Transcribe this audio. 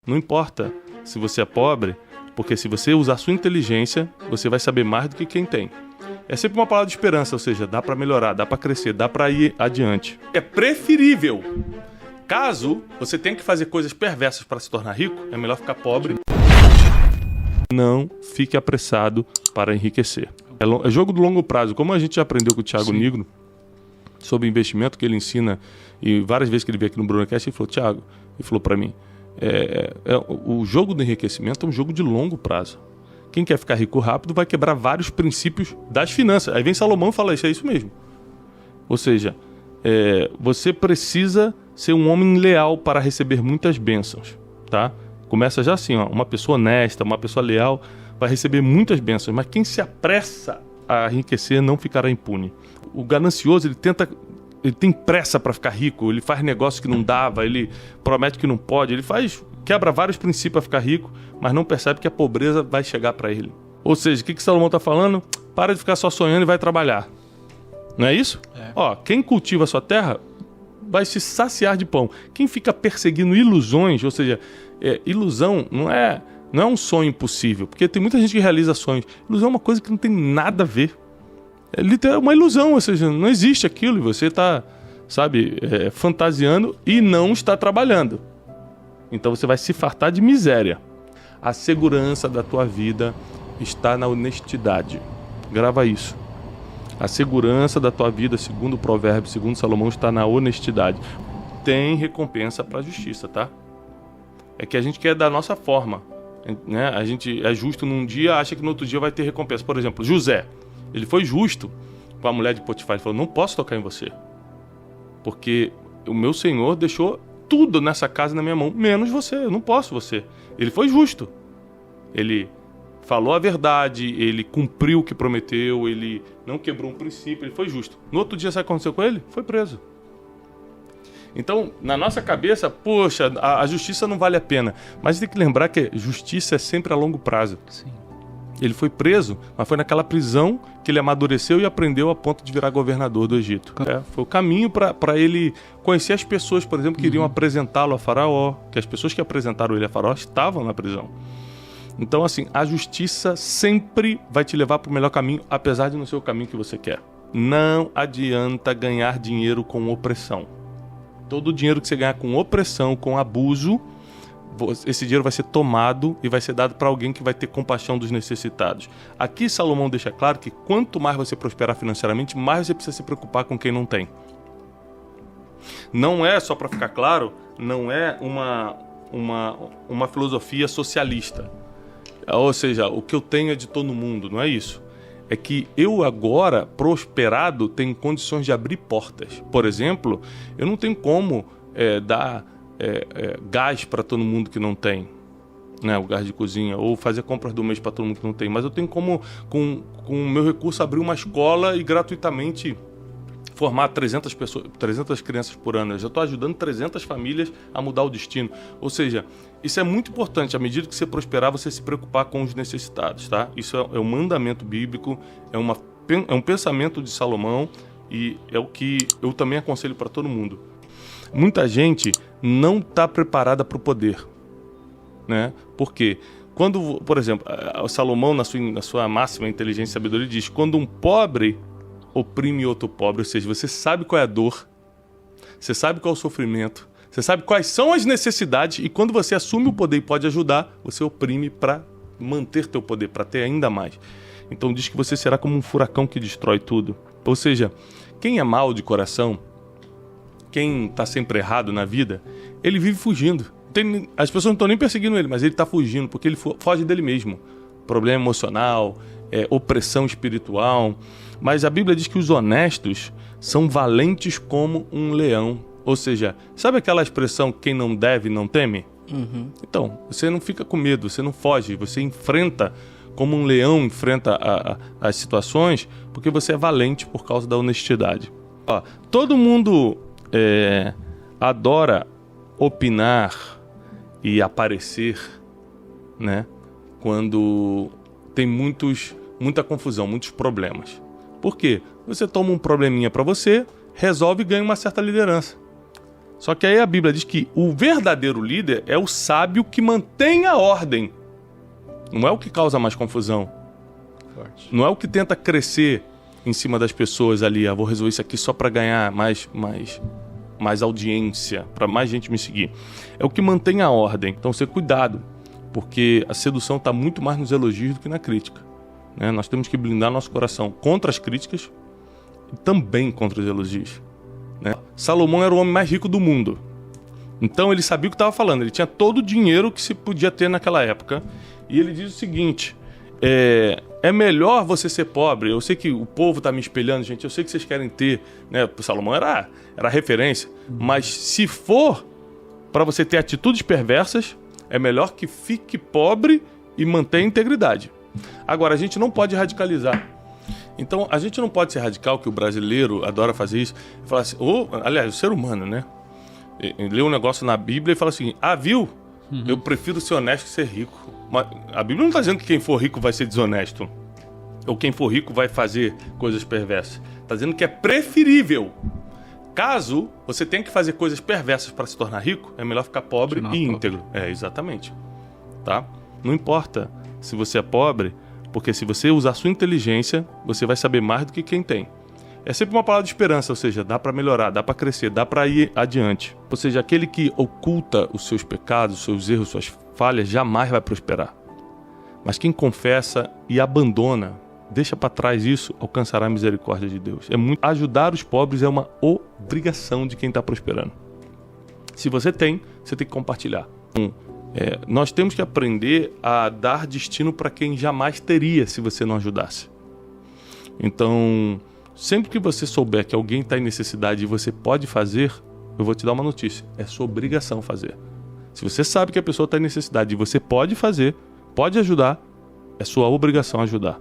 Não importa se você é pobre, porque se você usar sua inteligência, você vai saber mais do que quem tem. É sempre uma palavra de esperança, ou seja, dá para melhorar, dá para crescer, dá para ir adiante. É preferível. Caso você tenha que fazer coisas perversas para se tornar rico, é melhor ficar pobre. Não fique apressado para enriquecer. É jogo do longo prazo. Como a gente já aprendeu com o Thiago Nigro sobre investimento, que ele ensina, e várias vezes que ele veio aqui no BrunoCast, ele falou, Thiago, ele falou para mim, o jogo do enriquecimento é um jogo de longo prazo. Quem quer ficar rico rápido vai quebrar vários princípios das finanças. Aí vem Salomão e fala, isso é isso mesmo. Ou seja, você precisa ser um homem leal para receber muitas bênçãos, tá? Começa já assim, ó, uma pessoa honesta, uma pessoa leal vai receber muitas bênçãos, mas quem se apressa a enriquecer não ficará impune. O ganancioso, ele tem pressa para ficar rico, ele faz negócio que não dava, ele promete que não pode, quebra vários princípios para ficar rico, mas não percebe que a pobreza vai chegar para ele. Ou seja, o que Salomão está falando? Para de ficar só sonhando e vai trabalhar. Não é isso? Ó, quem cultiva a sua terra vai se saciar de pão. Quem fica perseguindo ilusões, ou seja, ilusão não é um sonho impossível, porque tem muita gente que realiza sonhos. Ilusão é uma coisa que não tem nada a ver. É literalmente uma ilusão, ou seja, não existe aquilo e você está, fantasiando e não está trabalhando. Então você vai se fartar de miséria. A segurança da tua vida está na honestidade. Grava isso. A segurança da tua vida, segundo o provérbio, segundo Salomão, está na honestidade. Tem recompensa para a justiça, tá? É que a gente quer da nossa forma, né? A gente é justo num dia, acha que no outro dia vai ter recompensa. Por exemplo, José, ele foi justo com a mulher de Potifar. Ele falou, não posso tocar em você, porque o meu Senhor deixou tudo nessa casa na minha mão, menos você, eu não posso você. Ele foi justo. Ele falou a verdade, ele cumpriu o que prometeu, ele não quebrou um princípio, ele foi justo. No outro dia, sabe o que aconteceu com ele? Foi preso. Então, na nossa cabeça, poxa, a justiça não vale a pena. Mas tem que lembrar que justiça é sempre a longo prazo. Sim. Ele foi preso, mas foi naquela prisão que ele amadureceu e aprendeu a ponto de virar governador do Egito. Foi o caminho para ele conhecer as pessoas, por exemplo, que iriam apresentá-lo a Faraó, que as pessoas que apresentaram ele a Faraó estavam na prisão. Então, assim, a justiça sempre vai te levar para o melhor caminho, apesar de não ser o caminho que você quer. Não adianta ganhar dinheiro com opressão. Todo o dinheiro que você ganhar com opressão, com abuso, esse dinheiro vai ser tomado e vai ser dado para alguém que vai ter compaixão dos necessitados. Aqui Salomão deixa claro que quanto mais você prosperar financeiramente, mais você precisa se preocupar com quem não tem. Não é, só para ficar claro, não é uma filosofia socialista. Ou seja, o que eu tenho é de todo mundo, não é isso. É que eu agora, prosperado, tenho condições de abrir portas. Por exemplo, eu não tenho como dar gás para todo mundo que não tem, né, o gás de cozinha, ou fazer compras do mês para todo mundo que não tem, mas eu tenho como, com o meu recurso, abrir uma escola e gratuitamente formar 300 crianças por ano. Eu já estou ajudando 300 famílias a mudar o destino. Ou seja, isso é muito importante. À medida que você prosperar, você se preocupar com os necessitados, tá? Isso é um mandamento bíblico, é um pensamento de Salomão e é o que eu também aconselho para todo mundo. Muita gente não está preparada para o poder, né? Por quê? Quando, por exemplo, Salomão, na sua máxima inteligência e sabedoria, diz: quando um pobre oprime outro pobre, ou seja, você sabe qual é a dor, você sabe qual é o sofrimento, você sabe quais são as necessidades, e quando você assume o poder e pode ajudar, você oprime para manter teu poder, para ter ainda mais. Então diz que você será como um furacão que destrói tudo. Ou seja, quem é mau de coração, quem está sempre errado na vida, ele vive fugindo. As pessoas não estão nem perseguindo ele, mas ele está fugindo, porque ele foge dele mesmo. Problema emocional, opressão espiritual. Mas a Bíblia diz que os honestos são valentes como um leão. Ou seja, sabe aquela expressão, quem não deve não teme? Uhum. Então, você não fica com medo, você não foge, você enfrenta como um leão enfrenta as situações, porque você é valente por causa da honestidade. Ó, todo mundo adora opinar e aparecer, né, quando tem muita confusão, muitos problemas. Por quê? Você toma um probleminha para você, resolve e ganha uma certa liderança. Só que aí a Bíblia diz que o verdadeiro líder é o sábio que mantém a ordem. Não é o que causa mais confusão. Forte. Não é o que tenta crescer em cima das pessoas ali. Vou resolver isso aqui só para ganhar mais audiência, para mais gente me seguir. É o que mantém a ordem. Então, ter cuidado, porque a sedução está muito mais nos elogios do que na crítica, né? Nós temos que blindar nosso coração contra as críticas e também contra os elogios, né? Salomão era o homem mais rico do mundo. Então, ele sabia o que estava falando. Ele tinha todo o dinheiro que se podia ter naquela época. E ele diz o seguinte: é melhor você ser pobre. Eu sei que o povo está me espelhando, gente. Eu sei que vocês querem ter, né? Salomão era referência. Mas se for para você ter atitudes perversas, é melhor que fique pobre e mantenha a integridade. Agora, a gente não pode radicalizar. Então, a gente não pode ser radical, que o brasileiro adora fazer isso. Falar assim, aliás, o ser humano, né? Lê um negócio na Bíblia e fala assim: viu? Eu prefiro ser honesto que ser rico. Mas a Bíblia não está dizendo que quem for rico vai ser desonesto, ou quem for rico vai fazer coisas perversas. Está dizendo que é preferível. Caso você tenha que fazer coisas perversas para se tornar rico, é melhor ficar pobre e íntegro. Exatamente. Tá? Não importa se você é pobre, porque se você usar sua inteligência, você vai saber mais do que quem tem. É sempre uma palavra de esperança, ou seja, dá para melhorar, dá para crescer, dá para ir adiante. Ou seja, aquele que oculta os seus pecados, os seus erros, suas falhas, jamais vai prosperar. Mas quem confessa e abandona, deixa para trás isso, alcançará a misericórdia de Deus. Ajudar os pobres é uma obrigação de quem está prosperando. Se você tem que compartilhar. Nós temos que aprender a dar destino para quem jamais teria se você não ajudasse. Então, sempre que você souber que alguém está em necessidade e você pode fazer, eu vou te dar uma notícia: é sua obrigação fazer. Se você sabe que a pessoa está em necessidade e você pode fazer, pode ajudar, é sua obrigação ajudar.